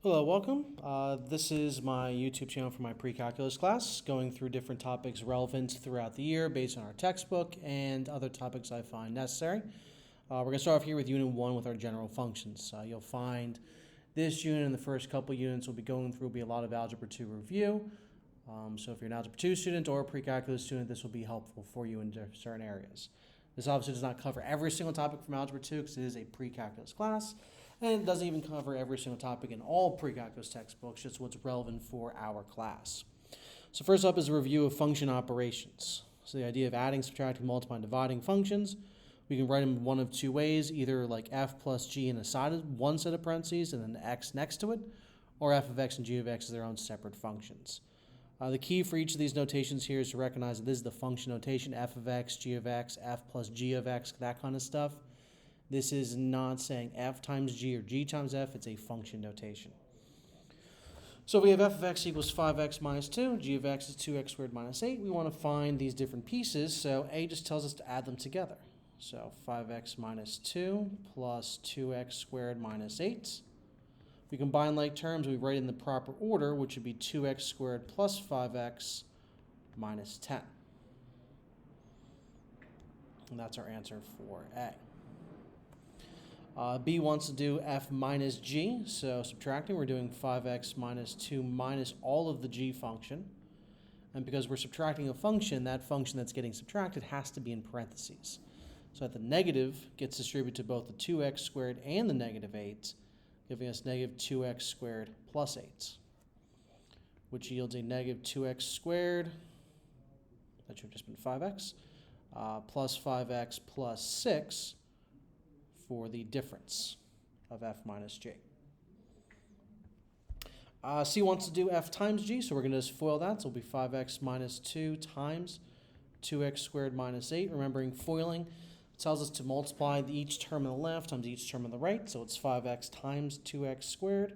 Hello, welcome. This is my YouTube channel for my pre-calculus class, going through different topics relevant throughout the year based on our textbook and other topics I find necessary. We're going to start off here with Unit 1 with our general functions. You'll find this unit and the first couple units we'll be going through will be a lot of Algebra 2 review. So if you're an Algebra 2 student or a pre-calculus student, this will be helpful for you in certain areas. This obviously does not cover every single topic from Algebra 2 because it is a pre-calculus class. And it doesn't even cover every single topic in all pre-calculus textbooks, just what's relevant for our class. So first up is a review of function operations. So the idea of adding, subtracting, multiplying, dividing functions. We can write them one of two ways, either like f plus g in one set of parentheses and then x next to it, or f of x and g of x as their own separate functions. The key for each of these notations here is to recognize that this is the function notation, f of x, g of x, f plus g of x, that kind of stuff. This is not saying f times g or g times f, it's a function notation. So we have f of x equals 5x minus 2, g of x is 2x squared minus 8. We want to find these different pieces, so a just tells us to add them together. So 5x minus 2 plus 2x squared minus 8. We combine like terms, we write in the proper order, which would be 2x squared plus 5x minus 10. And that's our answer for A. B wants to do f minus g, so subtracting, we're doing 5x minus 2 minus all of the g function. And because we're subtracting a function, that function that's getting subtracted has to be in parentheses. So that the negative gets distributed to both the 2x squared and the negative 8, giving us negative 2x squared plus 8, which yields a negative 2x squared, that should have just been 5x, plus 5x plus 6, for the difference of f minus g. C wants to do f times g, so we're going to just FOIL that. So it'll be 5x minus 2 times 2x squared minus 8. Remembering FOILing tells us to multiply each term on the left times each term on the right. So it's 5x times 2x squared,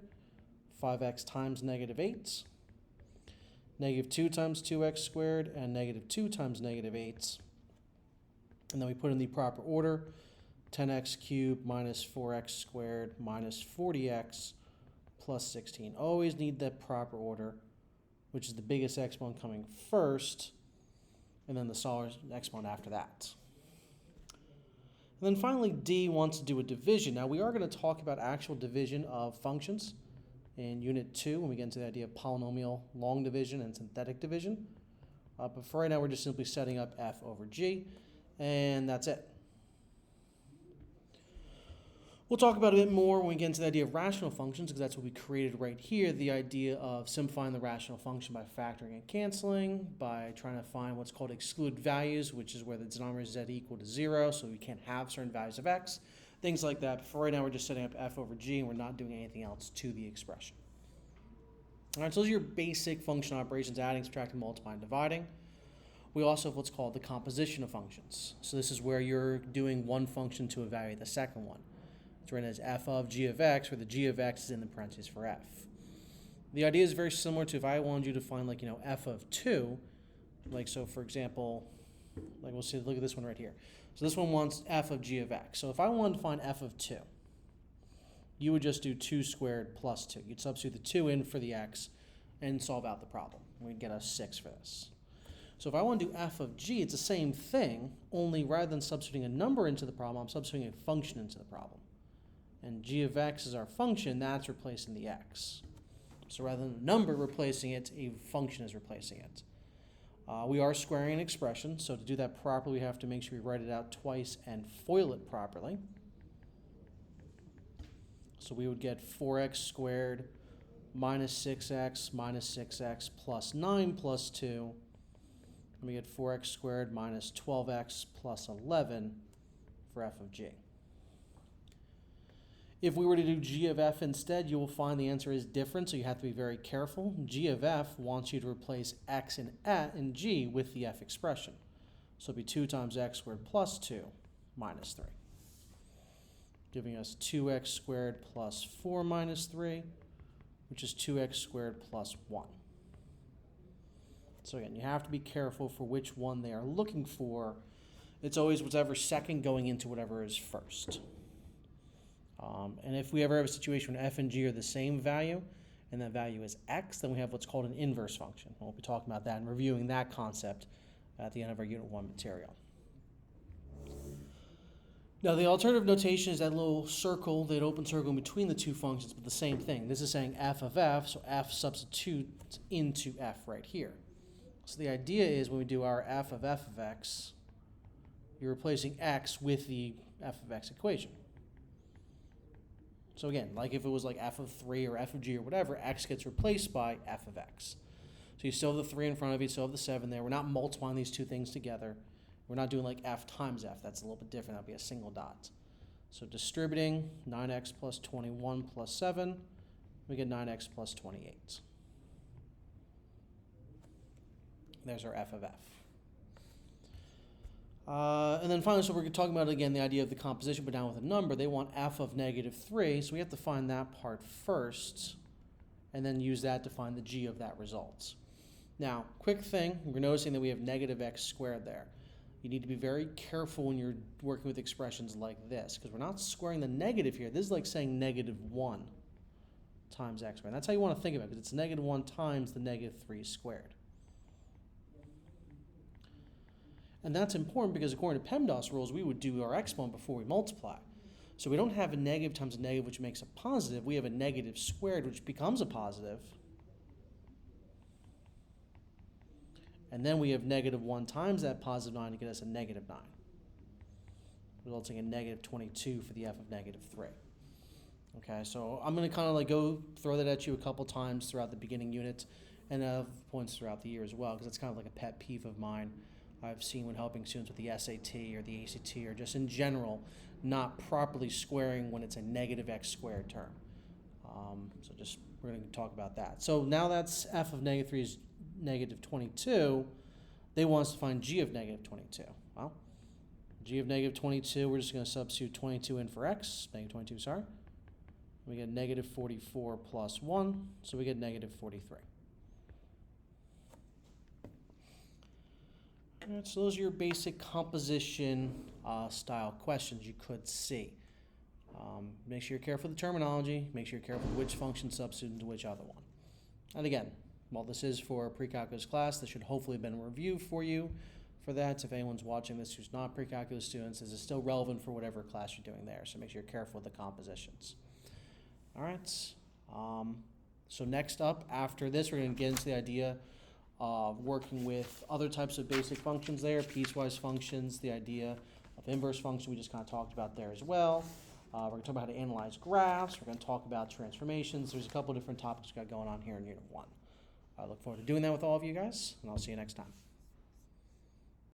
5x times negative 8, negative 2 times 2x squared, and negative 2 times negative 8. And then we put in the proper order. 10x cubed minus 4x squared minus 40x plus 16. Always need that proper order, which is the biggest exponent coming first, and then the smallest exponent after that. And then finally, D wants to do a division. Now, we are going to talk about actual division of functions in Unit 2 when we get into the idea of polynomial long division and synthetic division. But for right now, we're just simply setting up f over g, and that's it. We'll talk about it a bit more when we get into the idea of rational functions, because that's what we created right here, the idea of simplifying the rational function by factoring and canceling, by trying to find what's called excluded values, which is where the denominator is z equal to 0, so we can't have certain values of x, things like that. But for right now, we're just setting up f over g, and we're not doing anything else to the expression. All right, so those are your basic function operations, adding, subtracting, multiplying, dividing. We also have what's called the composition of functions. So this is where you're doing one function to evaluate the second one. It's written as f of g of x, where the g of x is in the parentheses for f. The idea is very similar to if I wanted you to find, like, f of 2, like, so for example, like we'll see, look at this one right here. So this one wants f of g of x. So if I wanted to find f of 2, you would just do 2 squared plus 2. You'd substitute the 2 in for the x and solve out the problem. We'd get a 6 for this. So if I want to do f of g, it's the same thing, only rather than substituting a number into the problem, I'm substituting a function into the problem. And g of x is our function, that's replacing the x. So rather than a number replacing it, a function is replacing it. We are squaring an expression, so to do that properly, we have to make sure we write it out twice and FOIL it properly. So we would get 4x squared minus 6x plus 9 plus 2. And we get 4x squared minus 12x plus 11 for f of g. If we were to do g of f instead, you will find the answer is different, so you have to be very careful. G of f wants you to replace x in g with the f expression. So it'll be 2 times x squared plus 2 minus 3, giving us 2x squared plus 4 minus 3, which is 2x squared plus 1. So again, you have to be careful for which one they are looking for. It's always whatever's second going into whatever is first. And if we ever have a situation where f and g are the same value, and that value is x, then we have what's called an inverse function. We'll be talking about that and reviewing that concept at the end of our Unit 1 material. Now, the alternative notation is that little circle, that open circle in between the two functions, but the same thing. This is saying f of f, so f substitutes into f right here. So the idea is when we do our f of x, you're replacing x with the f of x equation. So again, like if it was like f of 3 or f of g or whatever, x gets replaced by f of x. So you still have the 3 in front of you, you still have the 7 there. We're not multiplying these two things together. We're not doing like f times f. That's a little bit different. That'll be a single dot. So distributing 9x plus 21 plus 7, we get 9x plus 28. There's our f of f. And then finally, so we're talking about, again, the idea of the composition, but down with a number. They want f of negative 3, so we have to find that part first, and then use that to find the g of that result. Now, quick thing, we're noticing that we have negative x squared there. You need to be very careful when you're working with expressions like this, because we're not squaring the negative here. This is like saying negative 1 times x squared. That's how you want to think about it, because it's negative 1 times the negative 3 squared. And that's important because according to PEMDAS rules, we would do our exponent before we multiply. So we don't have a negative times a negative, which makes a positive. We have a negative squared, which becomes a positive. And then we have negative 1 times that positive 9 to get us a negative 9, resulting in negative 22 for the f of negative 3. Okay, so I'm going to kind of like go throw that at you a couple times throughout the beginning unit and points throughout the year as well, because it's kind of like a pet peeve of mine I've seen when helping students with the SAT or the ACT or just in general not properly squaring when it's a negative x squared term. So just we're going to talk about that. So now that's f of negative 3 is negative 22. They want us to find g of negative 22. Well, g of negative 22, we're just going to substitute 22 in for x, negative 22, sorry. We get negative 44 plus 1, so we get negative 43. All right, so those are your basic composition style questions you could see. Make sure you're careful with the terminology. Make sure you're careful with which function substitute into which other one. And again, while this is for a pre-calculus class, this should hopefully have been a review for you for that. If anyone's watching this who's not pre-calculus students, this is still relevant for whatever class you're doing there. So make sure you're careful with the compositions. All right. So next up, after this, we're going to get into the idea of working with other types of basic functions there, piecewise functions, the idea of inverse function we just kind of talked about there as well. We're going to talk about how to analyze graphs. We're going to talk about transformations. There's a couple different topics we've got going on here in Unit 1. I look forward to doing that with all of you guys, and I'll see you next time.